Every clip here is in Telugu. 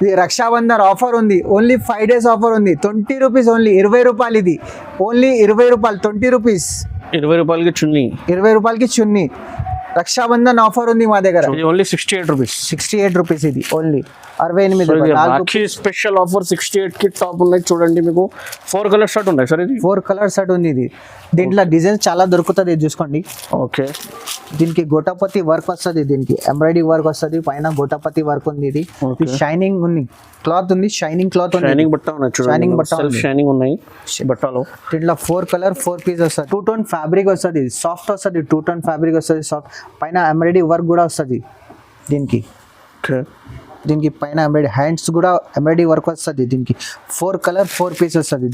ఇది రక్షాబంధన్ ఆఫర్ ఉంది, ఓన్లీ 5 days ఆఫర్ ఉంది. 20 రూపీస్ ఓన్లీ, 20 రూపాయలు. ఇది ఓన్లీ 20 రూపాయలు, 20 రూపీస్. 20 రూపాయలకి చున్నీ, 20 రూపాయలకి చున్నీ. రక్షాబంధన్ ఆఫర్ ఉంది మా దగ్గర. Only 68 rupees. 68 రూపీస్. ఇది ఓన్లీ 68. రాఖీ స్పెషల్ ఆఫర్ 68 కి టాప్ ఉన్నాయి చూడండి. మీకు 4 కలర్ షర్ట్ ఉన్నాయి సార్. ఇది 4 కలర్ షర్ట్ ఉంది. ఇది దీంట్లో డిజైన్స్ చాలా దొరుకుతుంది, ఇది చూసుకోండి. ఓకే, దీనికి గోటాపతి వర్క్ వస్తుంది, దీనికి ఎంబ్రాయిడరీ వర్క్ వస్తుంది, పైన గోటాపతి వర్క్ ఉంది. ఇది షైనింగ్ ఉంది, క్లాత్ ఉంది, షైనింగ్ క్లాత్ ఉంది. షైనింగ్ బట్ట ఉన్నాయి చూడండి. షైనింగ్ బట్ట, షైనింగ్ ఉన్నాయి బట్టలో. దీంట్లో 4 కలర్ 4 పీస్ వస్తుంది. 2 టోన్ ఫ్యాబ్రిక్ వస్తుంది, సాఫ్ట్ వస్తుంది. 2 టోన్ ఫ్యాబ్రిక్ వస్తుంది, సాఫ్ట్. పైన ఎంబ్రాయిడరీ వర్క్ కూడా వస్తుంది దీనికి. దీనికి పైన ఎంబ్రాయిడరీ హ్యాండ్స్ కూడా ఎంబ్రాయిడరీ వర్క్ వస్తుంది. దీనికి 4 కలర్ 4 పీస్ వస్తుంది.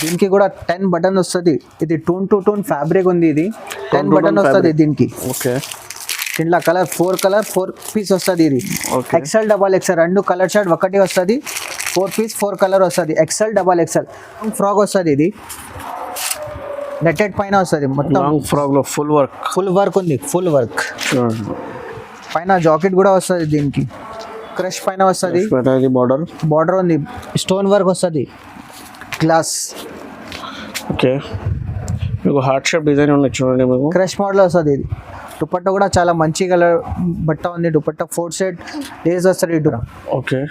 దీనికి కూడా 10 బటన్ వస్తుంది. ఇది 2 to 2 ఫ్యాబ్రిక్ ఉంది. ఇది 10 బటన్ వస్తుంది దీనికి. ఓకే, దీంట్లో కలర్ 4 పీస్ వస్తుంది. ఇది XL double XL 2 colour shirt ఒకటి వస్తుంది. 4 పీస్ 4 కలర్ వస్తుంది. ఎక్సెల్ డబల్ ఎక్సెల్ ఫ్రాక్ వస్తుంది. ఇది నెట్టెడ్ పైన వస్తుంది. మొత్తం ఫ్రాక్ లో ఫుల్ వర్క్ ఉంది. ఫుల్ వర్క్ పైన జాకెట్ కూడా వస్తుంది. దీనికి క్రష్ పైన వస్తుంది. బార్డర్ ఉంది, స్టోన్ వర్క్ వస్తుంది, గ్లాస్. ఓకే, మీకు హార్ట్ షేప్ డిజైన్ ఉన్నాయి చూడండి. మీకు క్రష్ మోడల్ వస్తుంది. ఇది దుపట్టా కూడా చాలా మంచి కలర్ బట్ట ఉంది. దుపట్టా 4 సెట్ డేస్ వస్తుంది. ఓకే,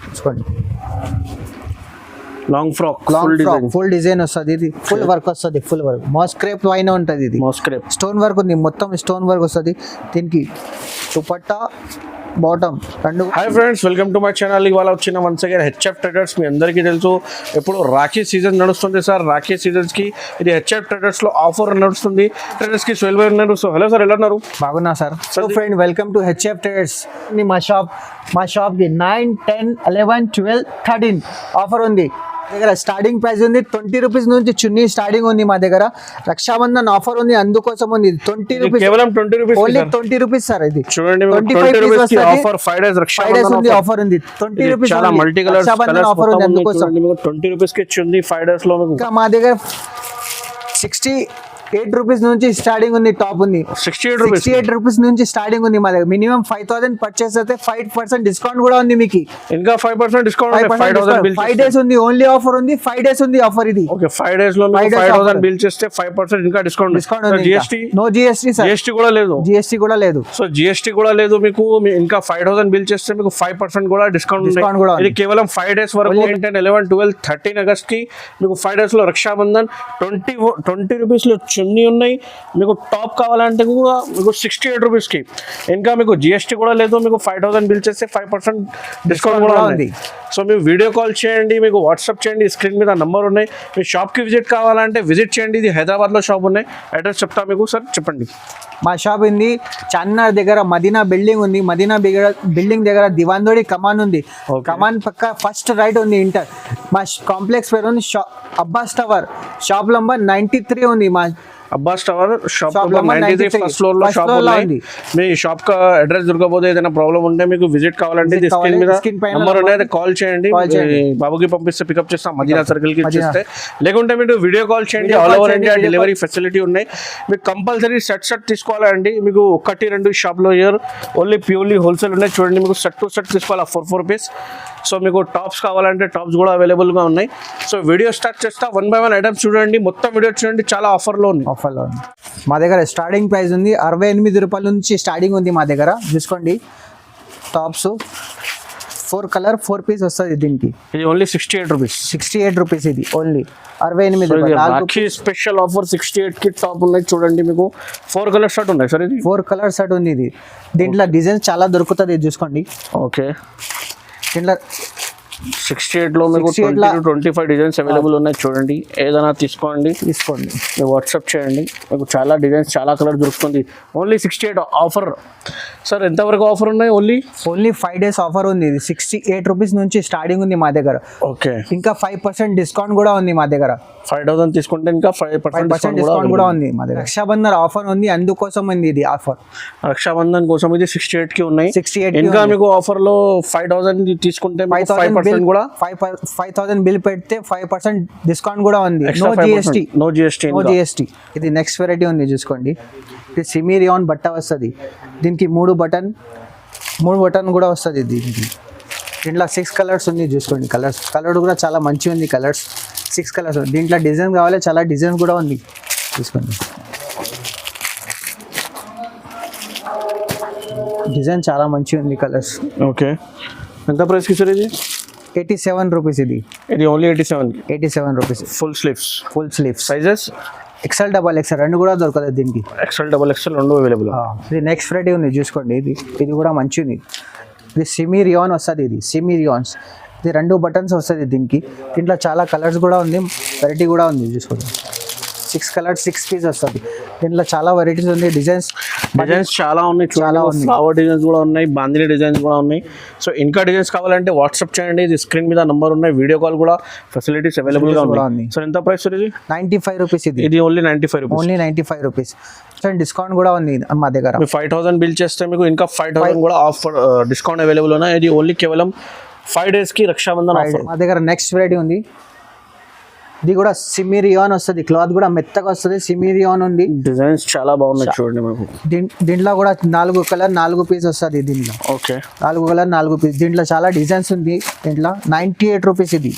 చూసుకోండి. లాంగ్ ఫ్రాక్ ఫుల్ డిజైన్ వస్తుంది. ఇది ఫుల్ వర్క్ వస్తుంది. ఫుల్ వర్క్ మాస్క్రేప్ పైన ఉంటుంది. ఇది మాస్క్రేప్ స్టోన్ వర్క్ ఉంది, మొత్తం స్టోన్ వర్క్ వస్తుంది. దీనికి dupatta bottom 2. Hi friends, welcome to my channel. ఇవాళ వచ్చిన వన్స్ అగైన్ హెచ్ఎఫ్ ట్రేడర్స్. మీ అందరికీ తెలుసు ఇప్పుడు రాఖీ సీజన్ నడుస్తుంది సార్. రాఖీ సీజన్స్కి ఇది హెచ్ఎఫ్ ట్రేడర్స్లో ఆఫర్ నడుస్తుంది. ట్రేడర్స్కి 12 ఉన్నారు. సో హలో సార్, ఎలా ఉన్నారు? బాగున్నా sir. So friend, welcome to HF traders. మా షాప్కి 9, 10, 11, 12, 13 ఆఫర్ ఉంది. దగ్గర స్టార్టింగ్ ప్రైస్ ఉంది 20 రూపీస్ నుంచి చున్నీ స్టార్టింగ్ ఉంది మా దగ్గర. రక్షాబంధన్ ఆఫర్ ఉంది, అందుకోసం ఉంది. 20 రూపీస్, కేవలం 20 రూపీస్, ఓన్లీ 20 రూపీస్ సార్. ఇది చూడండి, 25 రూపీస్ ఆఫర్. 5 days రక్షాబంధన్ ఉంది, ఆఫర్ ఉంది. 20 రూపీస్ చాలా మల్టీ కలర్ ఆఫర్ ఉంది, అందుకోసం 20 రూపీస్ కి ఇచ్చింది 5 days లో. ఇంకా మా దగ్గర 68 రూపీస్ నుంచి స్టార్టింగ్ ఉంది. టాప్ ఉంది 68 రూపీస్ నుంచి స్టార్టింగ్ ఉంది మా దగ్గర. మినిమం 5000 పర్చేస్ అయితే 5% డిస్కౌంట్ కూడా ఉంది మీకు. ఇంకా 5% డిస్కౌంట్. 5 days ఉంది, ఓన్లీ ఆఫర్ ఉంది. 5 days ఉంది ఆఫర్. ఇది ఓకే, 5 days లో 5000 బిల్ చేస్తే 5% ఇంకా డిస్కౌంట్ ఉంది. GST no GST sir. GST కూడా లేదు. సో జిఎస్టీ కూడా లేదు మీకు. ఇంకా 5000 బిల్ చేస్తే మీకు 5% కూడా డిస్కౌంట్ ఉంది. ఇది కేవలం 5 days వరకు. 10, 11, 12, 13 ఆగస్ట్ కి మీకు 5 days లో రక్షాబంధన్. 20 రూపీస్ లో చున్నీ ఉన్నాయి. మీకు టాప్ కావాలంటే కూడా మీకు 68 రూపీస్కి. ఇంకా మీకు జిఎస్టీ కూడా లేదు. మీకు 5000 బిల్ చేస్తే 5% డిస్కౌంట్ కూడా ఉంది. సో మీరు వీడియో కాల్ చేయండి, మీకు వాట్సాప్ చేయండి. స్క్రీన్ మీద నంబర్ ఉన్నాయి. మీ షాప్కి విజిట్ కావాలంటే విజిట్ చేయండి. ఇది హైదరాబాద్లో షాప్ ఉన్నాయి. అడ్రస్ చెప్తా మీకు. సార్ చెప్పండి. మా షాప్ ఉంది చార్మినార్ దగ్గర, మదీనా బిల్డింగ్ ఉంది. మదీనా బిల్డింగ్ దగ్గర దివాందోడి కమాన్ ఉంది. కమాన్ పక్క ఫస్ట్ రైట్ ఉంది ఇంటర్. మా కాంప్లెక్స్ పేరు ఉంది అబ్బాస్ టవర్. షాప్ నంబర్ 93 ఉంది. మా Abbas tower shop 93 first floor లో షాప్ ఉంది. మీ షాప్ కా అడ్రస్ దొరకకపోతే ఏదైనా ప్రాబ్లం ఉంటే మీకు విజిట్ కావాలంటే స్క్రీన్ మీద నంబర్ ఉన్నాయి, కాల్ చేయండి. బాబుకి పంపిస్తే పికప్ చేస్తాం మదీనా సర్కిల్ కి ఇచ్చేస్తే. లేకుంటే మీరు వీడియో కాల్ చేయండి. All over India delivery facility ఉన్నాయి. మీకు కంపల్సరీ సెట్ తీసుకోవాలండి. మీకు 1, 2 షాప్ లో ఇయర్ ఓన్లీ ప్యూర్లీ హోల్సేల్ ఉన్నాయి. చూడండి, మీకు సెట్ టు సెట్ తీసుకోవాలి 4 పీస్. సో మీకు టాప్స్ కావాలంటే టాప్స్ కూడా అవైలబుల్గా ఉన్నాయి. సో వీడియో స్టార్ట్ చేస్తా. 1 by 1 ఐటమ్స్ చూడండి, మొత్తం వీడియో చూడండి. చాలా ఆఫర్లో ఉంది. మా దగ్గర స్టార్టింగ్ ప్రైస్ ఉంది 68 రూపాయల నుంచి స్టార్టింగ్ ఉంది మా దగ్గర. చూసుకోండి, టాప్స్ 4 కలర్ 4 పీస్ వస్తుంది. దీనికి ఇది ఓన్లీ 68 రూపీస్. 68 రూపీస్. ఇది ఓన్లీ 68 రూపాయలు. స్పెషల్ ఆఫర్ 68 కి టాప్ ఉన్నాయి చూడండి. మీకు 4 కలర్ షర్ట్ ఉన్నాయి సార్. ఇది 4 కలర్ షర్ట్ ఉంది. ఇది దీంట్లో డిజైన్స్ చాలా దొరుకుతుంది, చూసుకోండి. ఓకే, దీంట్లో 68 లో మీకు 20 to 25 డిజైన్స్ అవైలబుల్ ఉన్నాయి. చూడండి, ఏదైనా తీసుకోండి. మీరు వాట్సాప్ చేయండి. మీకు చాలా డిజైన్స్, చాలా కలర్ దొరుకుతుంది. Only 68 offer. సార్ ఎంతవరకు ఆఫర్ ఉన్నాయి? ఓన్లీ 5 days ఆఫర్ ఉంది. 68 రూపీస్ నుంచి స్టార్టింగ్ ఉంది మా దగ్గర. ఓకే, ఇంకా 5% డిస్కౌంట్ కూడా ఉంది మా దగ్గర. 5000 తీసుకుంటే ఇంకా 5% డిస్కౌంట్ కూడా ఉంది మా దగ్గర. రక్షాబంధన్ ఆఫర్ ఉంది, అందుకోసం ఉంది ఇది ఆఫర్. రక్షాబంధన్ కోసం ఇది 68 కి ఉన్నాయి. 68 ఇంకా మీకు ఆఫర్ లో 5000 తీసుకుంటే 5% కూడా 5000 బిల్ పెడితే 5% డిస్కౌంట్ కూడా ఉంది. No GST. ఇది నెక్స్ట్ వెరైటీ ఉంది, చూసుకోండి. ఇది సిమీ రియాన్ బట్ట వస్తుంది. దీనికి 3 బటన్ కూడా వస్తుంది. దీనికి దీంట్లో 6 కలర్స్ ఉంది చూసుకోండి. కలర్ కూడా చాలా మంచిగా ఉంది. కలర్స్ 6 కలర్స్ దీంట్లో డిజైన్ కావాలి, చాలా డిజైన్ కూడా ఉంది చూసుకోండి. డిజైన్ చాలా మంచిగా ఉంది. కలర్స్ ఓకే, ఎంత ప్రైస్కి సార్ ఇది? 87 రూపీస్. ఇది only 87 rupees. Full sleeves sizes XL, XXL రెండు కూడా దొరకదు దీనికి. XL, XXL రెండు అవైలబుల్. ఇది నెక్స్ట్ ఫ్రైడే ఉంది చూసుకోండి. ఇది కూడా మంచిగా ఉంది. ఇది సెమీ రియాన్ వస్తుంది. సెమీ రియాన్స్ ఇది 2 బటన్స్ వస్తుంది దీనికి. దీంట్లో చాలా కలర్స్ కూడా ఉంది, వెరైటీ కూడా ఉంది చూసుకోండి. 6 కలర్స్ 6 పీస్ వస్తుంది. దీంట్లో చాలా వెరైటీస్ ఉంది. డిజైన్స్ చాలా ఉన్నాయి. ఫ్లవర్ డిజైన్స్ కూడా ఉన్నాయి, బాందిని డిజైన్స్ కూడా ఉన్నాయి. సో ఇంకా డిజైన్స్ కావాలంటే వాట్సాప్ చేయండి. ఇది స్క్రీన్ మీద నంబర్ ఉన్నాయి. వీడియో కాల్ కూడా ఫెసిలిటీస్ అవైలబుల్ గా ఉన్నాయి. సో ఎంత ప్రైస్ ఇది? 95 రూపీస్. ఇది ఓన్లీ 95 రూపీస్. డిస్కౌంట్ కూడా ఉంది మా దగ్గర. 5000 బిల్ చేస్తే మీకు ఇంకా 5000 కూడా ఆఫర్ డిస్కౌంట్ అవైలబుల్ ఉన్నాయి. ఇది ఓన్లీ కేవలం 5 days కి రక్షాబంధన్ ఆఫర్. మా దగ్గర నెక్స్ట్ వెరైటీ ఉంది. ఇది కూడా సిమీ రియాన్ వస్తుంది. క్లాత్ కూడా మెత్తగా వస్తుంది. సిమీ రియాన్ ఉంది. డిజైన్స్ చాలా బాగున్నాయి చూడండి. మీకు దీంట్లో కూడా 4 కలర్ 4 పీస్ వస్తుంది. దీంట్లో ఓకే 4 కలర్ 4 పీస్. దీంట్లో చాలా డిజైన్స్ ఉంది. దీంట్లో 98 రూపీస్. ఇది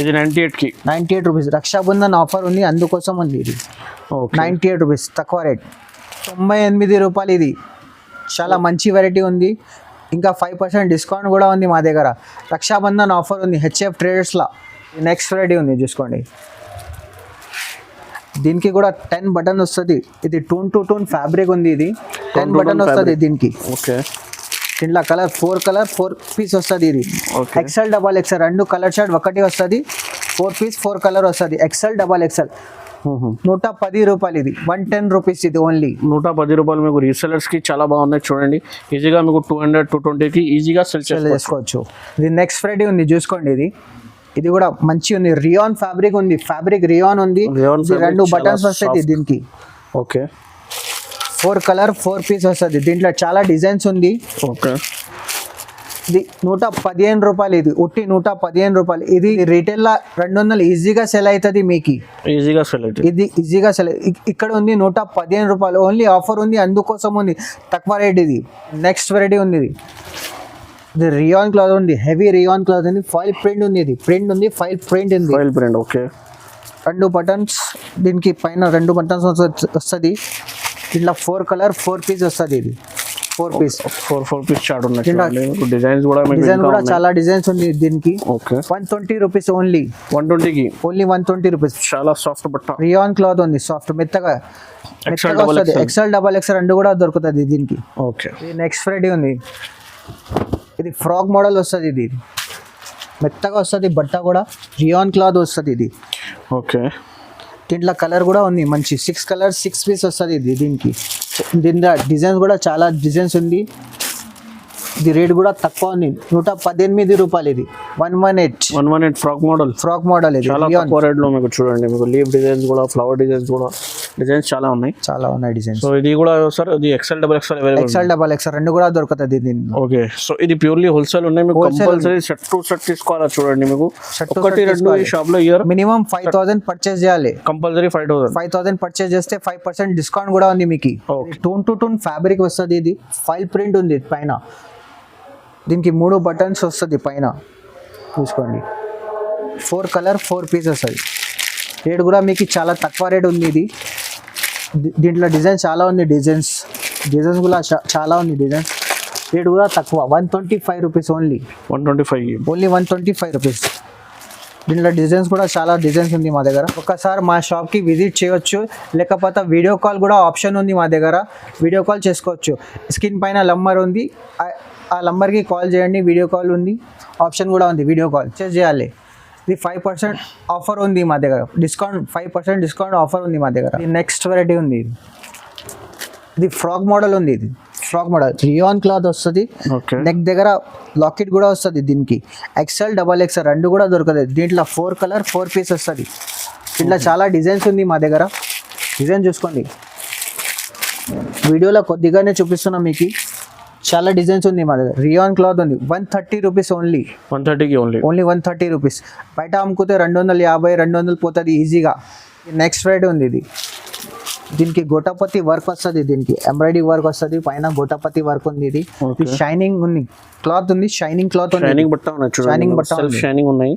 98 రూపీస్. రక్షాబంధన్ ఆఫర్ ఉంది, అందుకోసం ఉంది. ఇది 98 రూపీస్, తక్కువ రేట్. 98 రూపాయలు. ఇది చాలా మంచి వెరైటీ ఉంది. ఇంకా 5% డిస్కౌంట్ కూడా ఉంది మా దగ్గర. రక్షాబంధన్ ఆఫర్ ఉంది HF ట్రేడర్స్లో. నెక్స్ట్ వెరైటీ ఉంది చూసుకోండి. దీనికి కూడా 10 బటన్ వస్తుంది. ఇది టూన్ టు టూన్ ఫ్యాబ్రిక్ ఉంది. ఇది 10 బటన్ వస్తుంది దీనికి. ఓకే దీంట్లో కలర్ 4 పీస్ వస్తుంది. ఇది XL, XXL రెండు కలర్ షర్ట్ ఒకటి వస్తుంది. 4 పీస్ 4 కలర్ వస్తుంది. XL, XXL 110 రూపాయలు. ఇది 110 రూపీస్. ఇది ఓన్లీ 110 రూపాయలు. మీకు రీసెలర్స్ కి చాలా బాగున్నాయి చూడండి. ఈజీగా మీకు 200, 220కి ఈజీగా సెల్ చేసుకోవచ్చు. ఇది నెక్స్ట్ ఫ్రైడే ఉంది చూసుకోండి. ఇది కూడా మంచి ఉంది. రియాన్ ఫ్యాబ్రిక్ ఉంది. రియాన్ ఉంది. 2 బటన్స్ వస్తాయి దీనికి. ఓకే 4 కలర్ 4 పీస్ వస్తుంది. దీంట్లో చాలా డిజైన్స్ ఉంది. ఓకే ఇది 115 రూపాయలు. ఇది ఉట్టి 115 రూపాయలు. ఇది రీటైల్ లా 200 ఈజీగా సెల్ అవుతుంది మీకు. ఇది ఈజీగా సెల్. ఇక్కడ ఉంది 115 రూపాయలు. ఓన్లీ ఆఫర్ ఉంది, అందుకోసం ఉంది తక్కువ రేట్. ఇది నెక్స్ట్ వెరైటీ ఉంది. ఇది రియాన్ క్లాత్ ఉంది. హెవీ రియాన్ క్లాత్ ఉంది. ఫాయిల్ ప్రింట్ ఉంది. ఇది ప్రింట్ ఉంది. ఫాయిల్ ప్రింట్ ఉంది. Okay 2 buttons. దీనికి పైన 2 బటన్స్ వస్తుంది. ఇట్లా 4 కలర్ 4 పీస్ వస్తుంది. ఇది 4 పీస్ చార్ట్ ఉన్నాయి. డిజైన్స్ కూడా చాలా డిజైన్స్ ఉంది దీనికి. Okay 120 rupees. Only 120 rupees. చాలా సాఫ్ట్ బట్ట. రియాన్ క్లాత్ ఉంది. సాఫ్ట్ మెత్తగా వస్తుంది. XL, XXL రెండు కూడా దొరుకుతుంది దీనికి. ఓకే నెక్స్ట్ వెరైటీ ఉంది. ఇది ఫ్రాక్ మోడల్ వస్తుంది. ఇది మెత్తగా వస్తుంది. బట్ట కూడా రియాన్ క్లాత్ వస్తుంది. ఇది ఓకే దీంట్లో కలర్ కూడా ఉంది మంచి. 6 కలర్ 6 పీస్ వస్తుంది. ఇది దీంట్లో డిజైన్స్ కూడా చాలా డిజైన్స్ ఉంది. ఇది రేట్ కూడా తక్కువ ఉంది. 118 రూపాయలు. ఇది 118 ఫ్రాక్ మోడల్. ఇది చాలా తక్కువ రేట్ లో మీకు చూడండి. మీకు లీవ్ డిజైన్స్ కూడా, ఫ్లవర్ డిజైన్స్ కూడా, డిజైన్స్ చాలా ఉన్నాయి డిజైన్స్. సో ఇది కూడా సార్ ఇది XL, XXL రెండు కూడా దొరుకుతుంది దీన్ని. ఓకే సో ఇది ప్యూర్లీ హోల్సేల్ ఉన్నాయి. మీకు కంపల్సరీ సెట్ టు సెట్ తీసుకోవాలా చూడండి. మీకు ఒకటి రెండు ఈ షాప్ లో ఇయర్ మినిమం 5000 పర్చేస్ చేయాలి. కంపల్సరీ 5000 పర్చేస్ చేస్తే 5% డిస్కౌంట్ కూడా ఉంది మీకు. టూన్ టు టూన్ ఫ్యాబ్రిక్ వస్తుంది. ఇది ఫైల్ ప్రింట్ ఉంది పైన. దీనికి 3 బటన్స్ వస్తుంది పైన చూసుకోండి. 4 కలర్ 4 పీస్ వస్తుంది. రేట్ కూడా మీకు చాలా తక్కువ రేట్ ఉంది. ఇది దీంట్లో డిజైన్ చాలా ఉంది. డిజైన్స్ కూడా చాలా ఉంది. డిజైన్స్ రేట్ కూడా తక్కువ. 125 రూపీస్. Only 125 rupees. దీంట్లో డిజైన్స్ కూడా చాలా డిజైన్స్ ఉంది మా దగ్గర. ఒకసారి మా షాప్కి విజిట్ చేయవచ్చు, లేకపోతే వీడియో కాల్ కూడా ఆప్షన్ ఉంది మా దగ్గర. వీడియో కాల్ చేసుకోవచ్చు. స్క్రీన్ పైన నంబర్ ఉంది. ఆ నంబర్కి కాల్ చేయండి. వీడియో కాల్ ఉంది, ఆప్షన్ కూడా ఉంది. వీడియో కాల్ చేయాలి. ఇది 5% ఆఫర్ ఉంది మా దగ్గర. 5% డిస్కౌంట్ ఆఫర్ ఉంది మా దగ్గర. నెక్స్ట్ వెరైటీ ఉంది. ఇది ఫ్రాక్ మోడల్ ఉంది. ఇది ఫ్రాక్ మోడల్ రియాన్ క్లాత్ వస్తుంది. నెక్ దగ్గర లాకెట్ కూడా వస్తుంది. దీనికి XL, XXL రెండు కూడా దొరుకుతుంది. దీంట్లో 4 కలర్ 4 పీస్ వస్తుంది. దీంట్లో చాలా డిజైన్స్ ఉంది మా దగ్గర. డిజైన్ చూసుకోండి. వీడియోలో కొద్దిగానే చూపిస్తున్నాం మీకు. చాలా డిజైన్స్ ఉంది మా దగ్గర. రియాన్ క్లాత్ ఉంది. 130 రూపీస్. Only 130 rupees. బయట అమ్ముకుంటే 250, 200 పోతుంది ఈజీగా. నెక్స్ట్ వెరైటీ ఉంది. ఇది దీనికి గోటాపతి వర్క్ వస్తుంది, దీనికి ఎంబ్రాయిడరీ వర్క్ వస్తుంది, పైన గోటాపతి వర్క్ ఉంది. ఇది షైనింగ్ ఉంది, క్లాత్ ఉంది, షైనింగ్ క్లాత్ ఉంది, షైనింగ్ బట్ట ఉన్నాయి, షైనింగ్ బట్ట సెల్ఫ్ షైనింగ్ ఉన్నాయి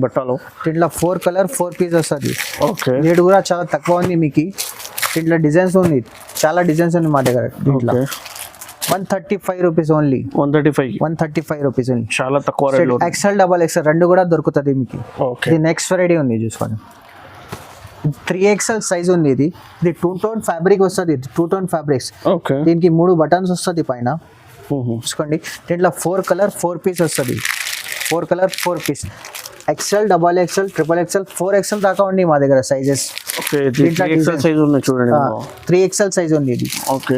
బట్టలో. దీంట్లో 4 కలర్ 4 పీస్ వస్తుంది. ఓకే, రేట్ కూడా చాలా తక్కువ ఉంది మీకు. దీంట్లో డిజైన్స్ ఉంది, చాలా డిజైన్స్ ఉంది మా దగ్గర. దీంట్లో 135 రూపీస్ ఓన్లీ. 135 రూపీస్ ఓన్లీ, చాలా తక్కువ రేట్. ఎక్సెల్ డబల్ ఎక్సెల్ రెండు కూడా దొరుకుతుంది మీకు. ఓకే, ఇది నెక్స్ట్ వెరైటీ ఉంది చూసుకోండి. 3XL సైజ్ ఉంది. ఇది 2 టోన్ ఫ్యాబ్రిక్ వస్తుంది, 2 టోన్ ఫ్యాబ్రిక్స్. ఓకే, దీనికి 3 బటన్స్ వస్తుంది పైన చూసుకోండి. దీంట్లో 4 కలర్ 4 పీస్ వస్తుంది. 4 colour 4 piece. XL double XL triple XL 4XL దాకా ఉంది మా దగ్గర సైజెస్. ఓకే, 3XL సైజ్ ఉంది చూడండి. 3XL సైజ్ ఉంది ఇది. ఓకే,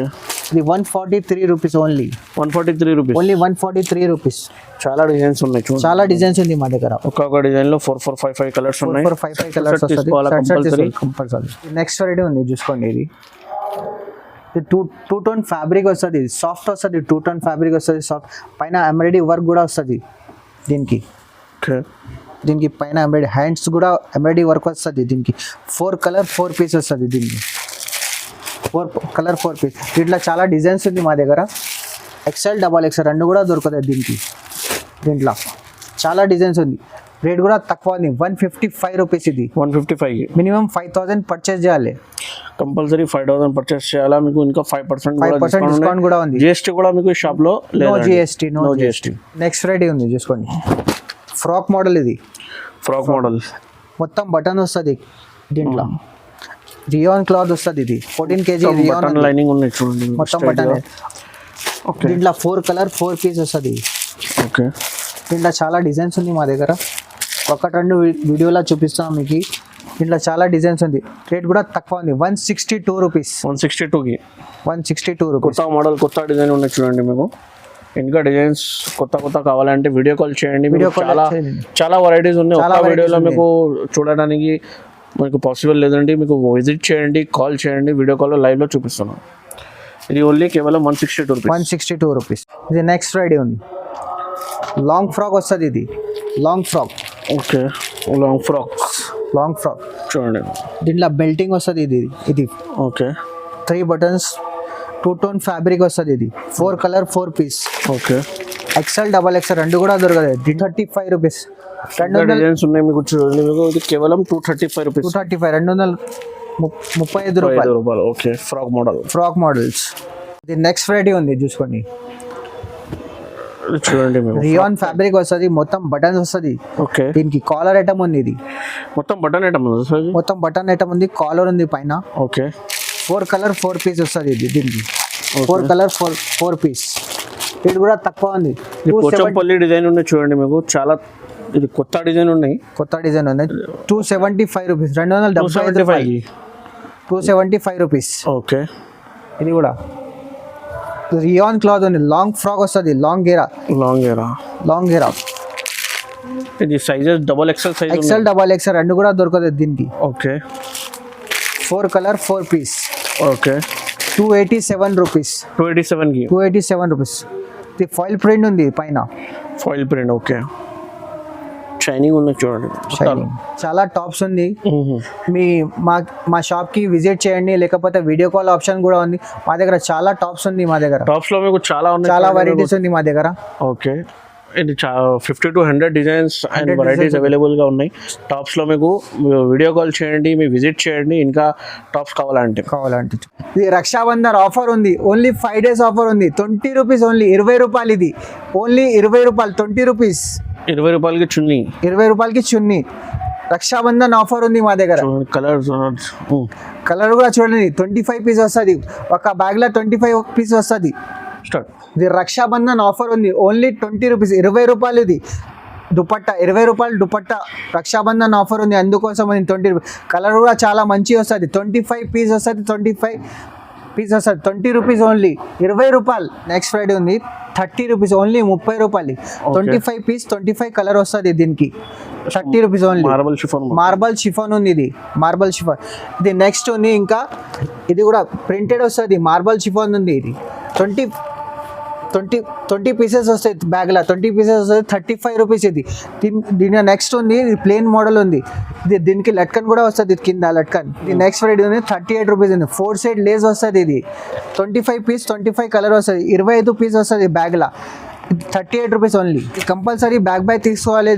ఇది 143 rupees only. 143 rupees only 143 rupees. చాలా డిజైన్స్ ఉన్నాయి చూడండి, చాలా డిజైన్స్ ఉంది మా దగ్గర. ఒక్కొక్క డిజైన్ లో 4 4 5 5 కలర్స్ ఉన్నాయి. 4 5 5 కలర్స్ వస్తుంది కంపల్సరీ. నెక్స్ట్ వెరైటీ ఉంది చూసుకోండి. ఇది 2 టోన్ ఫ్యాబ్రిక్ వస్తుంది, సాఫ్ట్ వస్తుంది. 2 టోన్ ఫ్యాబ్రిక్ వస్తుంది, సాఫ్ట్. పైన ఎంబ్రాయిడరీ వర్క్ కూడా వస్తుంది దీనికి. దీనికి పైన ఎంబ్రాయిడరీ హ్యాండ్స్ కూడా ఎంబ్రాయిడరీ వర్క్ వస్తుంది. దీనికి 4 కలర్ 4 పీస్ వస్తుంది. దీనికి 4 కలర్ 4 పీస్. దీంట్లో చాలా డిజైన్స్ ఉంది మా దగ్గర. ఎక్సెల్ డబల్ ఎక్సెల్ రెండు కూడా దొరుకుతాయి దీనికి. దీంట్లో చాలా డిజైన్స్ ఉంది. రేట్ కూడా తక్కువ ఉంది, 155 రూపీస్. ఇది 155. మినిమం 5000 పర్చేస్ చేయాలి, కంపల్సరీ 5000 పర్చేస్ చేయాలా. మీకు ఇంకా 5% డిస్కౌంట్ కూడా ఉంది. జిఎస్టీ కూడా మీకు షాప్ లో నో జిఎస్టీ. నెక్స్ట్ వెరైటీ ఉంది చూసుకోండి. Frock model. ఇది ఫ్రాక్ మోడల్, మొత్తం బటన్ వస్తుంది. దీంట్లో రియాన్ క్లాత్ వస్తుంది. ఇది 14 kg రియాన్ లైనింగ్ ఉన్నాయి చూడండి, మొత్తం బటన్. ఓకే, దీంట్లో 4 కలర్ 4 పీస్ వస్తుంది. ఓకే, దీంట్లో చాలా డిజైన్స్ ఉంది మా దగ్గర. 1-2 వీడియోలో చూపిస్తాం మీకు. దీంట్లో చాలా డిజైన్స్ ఉంది. రేట్ కూడా తక్కువ ఉంది, 162 రూపీస్. 162కి 162 రూపీస్. కొత్త మోడల్ కొత్త డిజైన్ ఉన్నాయి చూడండి. మీకు ఇంకా డిజైన్స్ కొత్త కావాలంటే వీడియో కాల్ చేయండి. చాలా వెరైటీస్ ఉన్నాయి. ఒక వీడియోలో మీకు చూడడానికి మీకు పాసిబుల్ లేదండి. మీకు విజిట్ చేయండి, కాల్ చేయండి, వీడియో కాల్లో లైవ్లో చూపిస్తున్నాం. ఇది ఓన్లీ కేవలం 162 రూపీస్. ఇది నెక్స్ట్ ఫ్రైడే ఉంది. లాంగ్ ఫ్రాక్ వస్తుంది. ఇది long frock. Okay, long frock చూడండి. దీంట్లో బెల్టింగ్ వస్తుంది. ఇది ఓకే, 3 బటన్స్ 2 టోన్ ఫ్యాబ్రిక్ వస్తుంది. ఇది 4 colour 4 piece. Okay, XL double XL రెండు కూడా దొరకదు. 235 రూపీస్. డిజైన్స్ ఉన్నాయి మీకు చూడండి. మీకు ఇది కేవలం 235 రూపీస్. 235 రూపాయలు. Okay, frock models. ఇది నెక్స్ట్ వెరైటీ ఉంది చూసుకోండి. చూడండి, రియాన్ ఫ్యాబ్రిక్ వస్తుంది, మొత్తం బటన్స్ వస్తుంది. ఓకే, దీనికి కాలర్ ఐటమ్ ఉంది. ఇది మొత్తం బటన్ ఐటమ్ ఉంది, కాలర్ ఉంది పైన. ఓకే, 4 కలర్ 4 పీస్ వస్తుంది. ఇది దీనికి 4 కలర్ 4 పీస్. ఇది కూడా తక్కువ ఉంది. పోచంపల్లి డిజైన్ ఉన్నాయి చూడండి. మీకు చాలా ఇది కొత్త డిజైన్ ఉంది. 275 రూపీస్. 275 రూపీస్. ఓకే, ఇది కూడా రియాన్ క్లాత్ ఉంది. లాంగ్ ఫ్రాక్ వస్తుంది, లాంగ్ గేరా. ఇది sizes double XL size. XL double XL రెండు కూడా దొరుకుతుంది దీనికి. Okay, 4 colour 4 piece. Okay, 287 rupees. 287 rupees. ఇది ఫాయిల్ ప్రింట్ ఉంది పైన. ఓకే, షైనింగ్ ఉంది చూడండి. చాలా టాప్స్ ఉంది. మా షాప్ కి విజిట్ చేయండి, లేకపోతే వీడియో కాల్ ఆప్షన్ కూడా ఉంది మా దగ్గర. చాలా టాప్స్ ఉంది మా దగ్గర. టాప్స్ లో మీకు చాలా వెరైటీస్ ఉంది మా దగ్గర. ఓకే, ఇది 50 to 100 designs and varieties available గా ఉన్నాయి. టాప్స్ లో మీకు వీడియో కాల్ చేయండి, మీ విజిట్ చేయండి. ఇంకా టాప్స్ కావాలంటే ఇది రక్షాబంధన్ ఆఫర్ ఉంది. ఓన్లీ 5 days ఆఫర్ ఉంది. 20 రూపీస్ ఓన్లీ. 20 రూపాయలు. ఇది ఓన్లీ 20 రూపాయలు. 20 రూపీస్. 20 రూపాయలకి చున్నీ. 20 రూపాయలకి చున్నీ. రక్షాబంధన్ ఆఫర్ ఉంది మా దగ్గర. కలర్ కూడా చూడండి. 25 పీస్ వస్తుంది. ఒక బ్యాగ్ లో 25 పీస్ వస్తుంది. ఇది రక్షాబంధన్ ఆఫర్ ఉంది. Only 20 rupees. 20 రూపాయలు. ఇది దుపట్టా 20 రూపాయలు దుపట్టా. రక్షాబంధన్ ఆఫర్ ఉంది, అందుకోసం 20 రూపీస్. కలర్ కూడా చాలా మంచి వస్తుంది. 25 పీస్ వస్తుంది. 25 పీస్ వస్తుంది. 20 రూపీస్ ఓన్లీ. 20 రూపాయలు. నెక్స్ట్ ఫ్రైడే ఉంది. 30 రూపీస్ ఓన్లీ. 30 రూపాయలు. 25 పీస్ 25 కలర్ వస్తుంది దీనికి. 30 రూపీస్ ఓన్లీ. మార్బల్ షిఫాన్ ఉంది. ఇది మార్బల్ షిఫాన్. ఇది నెక్స్ట్ ఉంది. ఇంకా ఇది కూడా ప్రింటెడ్ వస్తుంది. మార్బల్ షిఫాన్ ఉంది. ఇది ట్వంటీ పీసెస్ వస్తాయి బ్యాగ్లో, 20 పీసెస్ వస్తాయి, 35 రూపీస్ ఇది. దీని నెక్స్ట్ ఉంది, ఇది ప్లేన్ మోడల్ ఉంది, దీనికి లట్కన్ కూడా వస్తుంది కింద లట్కన్. ఇది నెక్స్ట్ వెరైటీ ఉంది, 38 రూపీస్ ఉంది. 4 సైడ్ లేస్ వస్తుంది, ఇది 25 పీస్, 25 కలర్ వస్తుంది, 25 పీస్ వస్తుంది బ్యాగ్లో, 38 రూపీస్ ఓన్లీ. కంపల్సరీ బ్యాగ్ తీసుకోవాలి.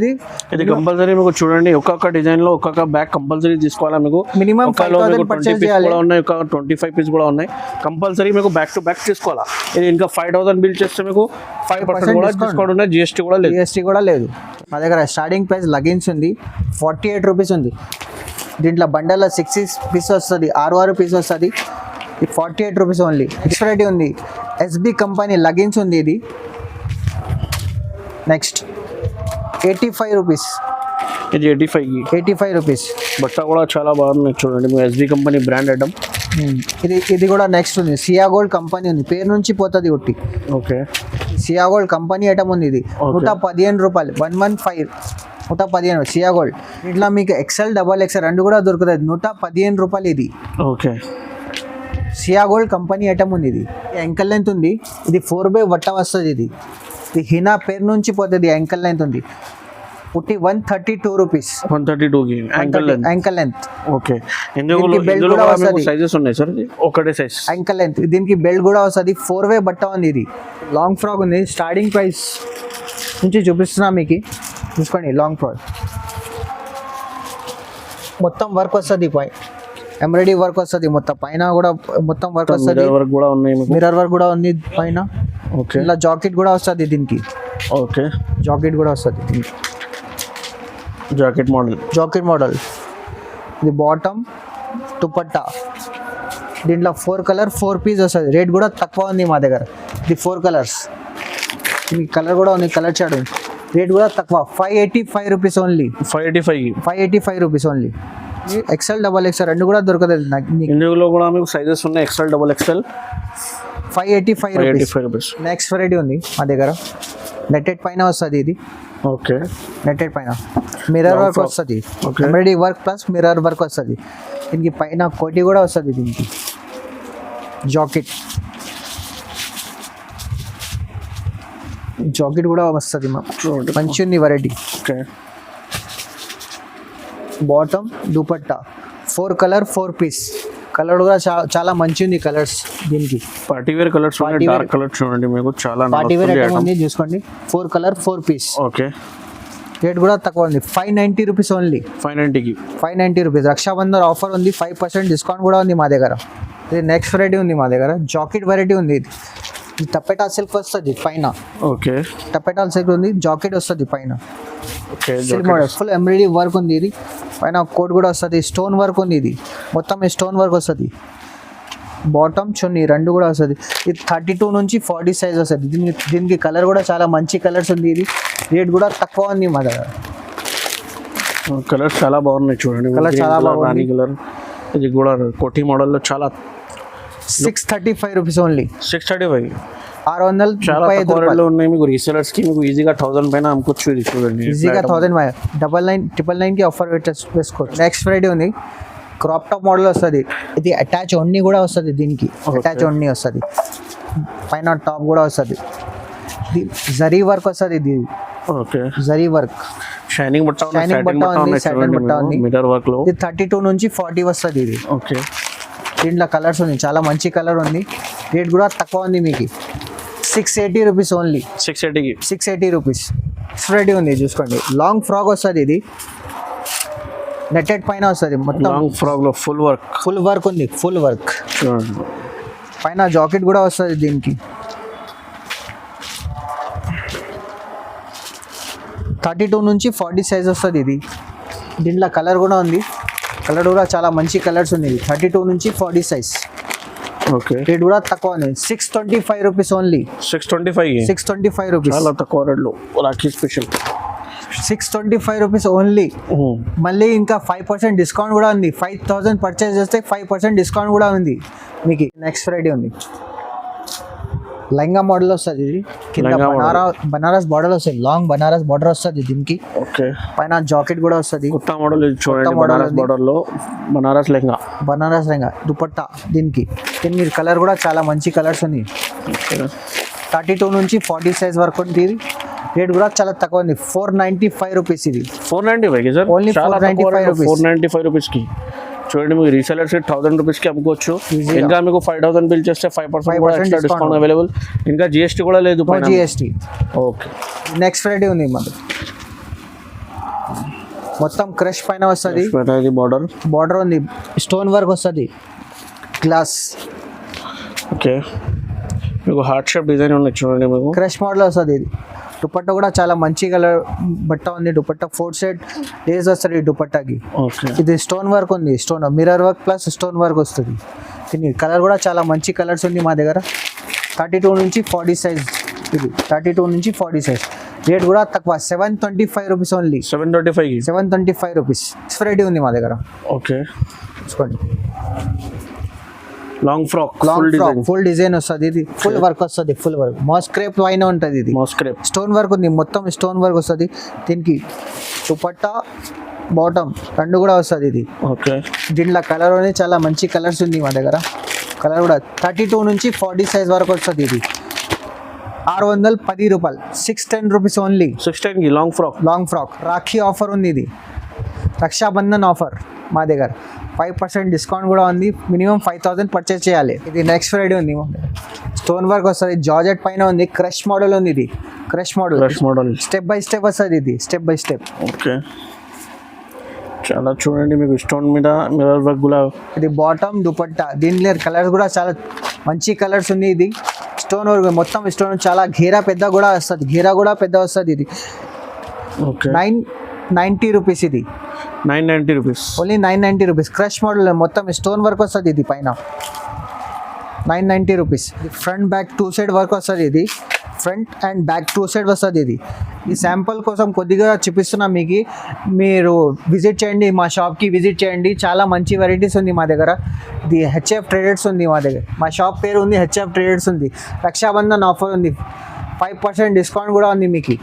ఇది కంపల్సరీ మీకు చూడండి, ఒక్కొక్క డిజైన్ లో ఒక్కొక్క బ్యాగ్ కంపల్సరీ తీసుకోవాలా. మీకు మినిమం 5,000 పర్చేస్ చేయాలి. ఉన్నాయి, ఒక 25 పీస్ కూడా ఉన్నాయి. కంపల్సరీ మీకు బ్యాక్ టు బ్యాక్ తీసుకోవాలా. ఇది ఇంకా 5,000 బిల్ చేస్తే మీకు 5% కూడా డిస్కౌంట్ ఉన్నాయి, జిఎస్టీ కూడా లేదు. మా దగ్గర స్టార్టింగ్ ప్రైస్ లగిన్స్ ఉంది, 48 రూపీస్ ఉంది. దీంట్లో బండల్లో 6 పీస్ వస్తుంది, 6 పీస్ వస్తుంది, 48 రూపీస్ ఓన్లీ. నెక్స్ట్ వెరైటీ ఉంది, ఎస్బి కంపెనీ లగిన్స్ ఉంది, ఇది నెక్స్ట్ 85 రూపీస్. ఇది 85 రూపీస్. బట్ట కూడా చాలా బాగుంది చూడండి, ఎస్బి కంపెనీ బ్రాండ్ ఐటమ్. ఇది కూడా నెక్స్ట్ ఉంది, సియా గోల్డ్ కంపెనీ ఉంది, పేరు నుంచి పోతుంది ఒట్టి. ఓకే, సియా గోల్డ్ కంపెనీ ఐటమ్ ఉంది, ఇది 115 రూపాయలు, 115, 115 సియా గోల్డ్. ఇట్లా మీకు ఎక్సెల్, XXL రెండు కూడా దొరుకుతుంది, 115 రూపాయలు ఇది. ఓకే, సియా గోల్డ్ కంపెనీ ఐటమ్ ఉంది. ఇది యాంకల్ లెంత్ ఉంది, ఇది 4x వట్ట వస్తుంది. ఇది హినా పేరు నుంచి పోతుంది, యాంకల్ లెంత్ ఉంది, పుట్టి 132 rupees. 132 ankle length. Okay, belt కూడా వస్తుంది, సైజెస్ ఉన్నాయి సార్, ఒకటే సైజ్ యాంకల్ లెంత్. దీనికి బెల్ట్ కూడా వస్తుంది, 4x బట్ట ఉంది. ఇది లాంగ్ ఫ్రాక్ ఉంది, స్టార్టింగ్ ప్రైస్ నుంచి చూపిస్తున్నా మీకు, చూసుకోండి. లాంగ్ ఫ్రాక్ మొత్తం వర్క్ వస్తుంది, ఎంబ్రాయిడరీ వర్క్ వస్తుంది, మొత్తం పైన కూడా మొత్తం వర్క్ వస్తుంది, మిర్రర్ వర్క్ కూడా ఉంది పైన. ఓకే, ఇలా జాకెట్ కూడా వస్తుంది దీనికి. ఓకే, జాకెట్ కూడా వస్తుంది, జాకెట్ మోడల్. ఇది బాటమ్, దుపట్టా. దీంట్లో 4 కలర్ 4 పీస్ వస్తుంది. రేట్ కూడా తక్కువ ఉంది మా దగ్గర, ఇది 4 కలర్స్. ఈ కలర్ కూడా ఉంది, కలర్ చార్ట్ ఉంది. రేట్ కూడా తక్కువ, 585 rupees only. 585 rupees only. XL, XXL రెండు కూడా దొరుకుతుంది. ఇందులో కూడా మీకు సైజెస్ ఉన్నాయి, XL, XXL. 585 rupees. Next variety ఉంది మా దగ్గర, నెట్టెడ్ పైన వస్తుంది ఇది. ఓకే, నెట్టెడ్ పైన మిర్రర్ వర్క్ వస్తుంది, embroidery work plus mirror work వస్తుంది. దీనికి పైన కోటి కూడా వస్తుంది. దీనికి జాకెట్ కూడా వస్తుంది, మంచి ఉంది variety. Okay, bottom, dupatta, 4 colour 4 piece. Colour కూడా చాలా మంచి ఉంది కలర్స్. దీనికి party wear colours, dark colour చూడండి, మీకు చాలా పార్టీ వేర్ ఐటమ్ ఉంది, చూసుకోండి. 4 కలర్ 4 పీస్. ఓకే, రేట్ కూడా తక్కువ ఉంది, 590 rupees only. 590 rupees. Rakshabandhan offer ఉంది, 5% డిస్కౌంట్ కూడా ఉంది మా దగ్గర. ఇది నెక్స్ట్ వెరైటీ ఉంది మా దగ్గర, జాకెట్ వెరైటీ ఉంది. ఇది టపెటా సిల్క్ వస్తుంది పైన. ఓకే, టపెటా సిల్క్ ఉంది, జాకెట్ వస్తుంది పైన. ఓకే, ఫుల్ ఎంబ్రాయిడరీ వర్క్ ఉంది. ఇది పైన కోట్ కూడా వస్తుంది, స్టోన్ వర్క్ ఉంది. ఇది మొత్తం స్టోన్ వర్క్ వస్తుంది. బాటమ్, చున్నీ రెండు కూడా వస్తుంది. ఇది 32 నుంచి 40 సైజ్ వస్తుంది. దీనికి కలర్ కూడా చాలా మంచి కలర్స్ ఉంది. ఇది రేట్ కూడా తక్కువ ఉంది మా దగ్గర. కలర్స్ చాలా బాగున్నాయి చూడండి, కలర్ చాలా బాగుంది. కలర్ ఇది కూడా కోటి మోడల్లో చాలా 635 రూపీస్ ఓన్లీ. 635, 635 రూపాయలు ఉన్నాయి. మీకు రీసెలర్స్ కి మీకు ఈజీగా 1000 పైన అమ్ముకోవచ్చు. ఇది చూడండి, ఈజీగా 1000 999 కి ఆఫర్ వేసుకోవచ్చు. నెక్స్ట్ ఫ్రైడే ఉంది, క్రాప్ టాప్ మోడల్ వస్తుంది. ఇది అటాచ్ ఓన్ని కూడా వస్తుంది. దీనికి అటాచ్ ఓన్ని వస్తుంది, పైన టాప్ కూడా వస్తుంది. జరీ వర్క్ వస్తుంది. ఇది ఓకే, జరీ వర్క్, షైనింగ్ బట్ట ఉంది, సాటిన్ బట్ట ఉంది. మిర్రర్ వర్క్ లో ఇది 32 నుంచి 40 వస్తుంది. ఇది ఓకే, దీంట్లో కలర్స్ ఉంది, చాలా మంచి కలర్ ఉంది. రేట్ కూడా తక్కువ ఉంది మీకు, 680 రూపీస్ ఓన్లీ. 680 రూపీస్. రెడీ ఉంది, చూసుకోండి. లాంగ్ ఫ్రాక్ వస్తుంది. ఇది నెట్టెడ్ పైన వస్తుంది, మొత్తం లాంగ్ ఫ్రాక్ లో ఫుల్ వర్క్ ఉంది. ఫుల్ వర్క్ పైన జాకెట్ కూడా వస్తుంది. దీనికి 32 నుంచి 40 సైజ్ వస్తుంది. ఇది దీంట్లో కలర్ కూడా ఉంది, కలర్ కూడా చాలా మంచి కలర్స్ ఉంది. 32 నుంచి 40 సైజ్. ఓకే, రేట్ కూడా తక్కువ ఉంది, 625 రూపీస్ ఓన్లీ. 625 రూపీస్, చాలా తక్కువ రేట్లో రాఖీ స్పెషల్. 625 rupees only. మళ్ళీ ఇంకా 5% డిస్కౌంట్ కూడా ఉంది. 5000 పర్చేస్ చేస్తే 5% డిస్కౌంట్ కూడా ఉంది మీకు. నెక్స్ట్ ఫ్రైడే ఉంది, లెహంగా మోడల్ వస్తుంది. ఇది కింద బనారస్ బార్డర్ వస్తుంది, లాంగ్ బనారస్ బార్డర్ వస్తుంది దీనికి. ఓకే, పైన జాకెట్ కూడా వస్తుంది. కొత్త మోడల్ చూడండి, బనారస్ బార్డర్ లో బనారస్ లెహంగా దుపట్టా. దీనికి కలర్ కూడా చాలా మంచి కలర్స్ ఉంది. 32 నుంచి 40 సైజ్ వరకు ఉంది. ఇది రేట్ కూడా చాలా తక్కువ ఉంది, 495 రూపీస్ ఇది. 495 సార్, Only 495 rupees. 495 రూపీస్కి చూడండి. మీకు రీసెలర్స్ 1000 రూపీస్కి అమ్ముకోవచ్చు. ఇంకా మీకు 5000 బిల్ చేస్తే 5% కూడా ఎక్స్ట్రా డిస్కౌంట్ అవైలబుల్. ఇంకా జిఎస్టీ కూడా లేదు, జిఎస్టీ. ఓకే. నెక్స్ట్ వెరైటీ ఉంది మనకి, మొత్తం క్రష్ పైన వస్తుంది. బార్డర్ ఉంది, స్టోన్ వర్క్ వస్తుంది, గ్లాస్. ఓకే, మీకు హార్ట్ షేప్ డిజైన్ ఉన్నాయి చూడండి. మీకు క్రష్ మోడల్ వస్తుంది. ఇది దుపట్టా కూడా చాలా మంచి కలర్ బట్ట ఉంది. దుపట్టా 4 సైడ్ లేస్ వస్తుంది ఈ దుపట్టాకి. ఓకే, ఇది స్టోన్ వర్క్ ఉంది, stone mirror work plus stone work వస్తుంది. దీని కలర్ కూడా చాలా మంచి కలర్స్ ఉంది మా దగ్గర. 32 నుంచి 40 సైజ్. ఇది 32 నుంచి 40 సైజ్. రేట్ కూడా తక్కువ, 725 రూపీస్ ఓన్లీ. 725 రూపీస్. వెరైటీ ఉంది మా దగ్గర. ఓకే, చూసుకోండి, లాంగ్ ఫ్రాక్ ఫుల్ డిజైన్ వస్తుంది. ఇది ఫుల్ వర్క్ వస్తుంది, ఫుల్ వర్క్ మాస్క్రేప్ పైన ఉంటుంది. ఇది మాస్క్రేప్ స్టోన్ వర్క్ ఉంది, మొత్తం స్టోన్ వర్క్ వస్తుంది. దీనికి దుపట్టా బాటమ్ రెండు కూడా వస్తుంది. ఇది ఓకే, దీంట్లో కలర్ అనేది చాలా మంచి కలర్స్ ఉంది మా దగ్గర. కలర్ కూడా 32 నుంచి 40 సైజ్ వరకు వస్తుంది. ఇది 610 రూపాయలు, 610 రూపీస్ ఓన్లీ. 610కి లాంగ్ ఫ్రాక్. రాఖీ ఆఫర్ ఉంది. ఇది రక్షాబంధన్ ఆఫర్ మా దగ్గర. 5% డిస్కౌంట్ కూడా ఉంది. మినిమం 5000 పర్చేస్ చేయాలి. ఇది నెక్స్ట్ ఫ్రైడే ఉంది, స్టోన్ వర్క్ వస్తుంది, జార్జెట్ పైన ఉంది, క్రష్ మోడల్ ఉంది. ఇది crush model step by step వస్తుంది. ఇది స్టెప్ బై స్టెప్. ఓకే, చాలా చూడండి, మీకు స్టోన్ మీద మిర్రర్ వర్క్ కూడా. ఇది బాటమ్ దుపట్టా. దీనిలో కలర్స్ కూడా చాలా మంచి కలర్స్ ఉంది. ఇది స్టోన్ వర్క్ మొత్తం స్టోన్, చాలా ఘేరా పెద్ద కూడా వస్తుంది. ఘేరా కూడా పెద్ద వస్తుంది. ఇది ఓకే, 990 రూపీస్. ఇది 990 rupees only. 990 rupees. Crush model మొత్తం స్టోన్ వర్క్ వస్తుంది. ఇది పైన 990 rupees. Front back 2 side work వస్తుంది. ఇది ఫ్రంట్ అండ్ బ్యాక్ 2 సైడ్ వస్తుంది. ఇది ఈ శాంపుల్ కోసం కొద్దిగా చూపిస్తున్నా మీకు. మీరు విజిట్ చేయండి, మా షాప్కి విజిట్ చేయండి. చాలా మంచి వెరైటీస్ ఉంది మా దగ్గర. ఇది హెచ్ఎఫ్ ట్రేడర్స్ ఉంది మా దగ్గర. మా షాప్ పేరు ఉంది హెచ్ఎఫ్ ట్రేడర్స్ ఉంది. రక్షాబంధన్ ఆఫర్ ఉంది, 5% డిస్కౌంట్ కూడా ఉంది మీకు.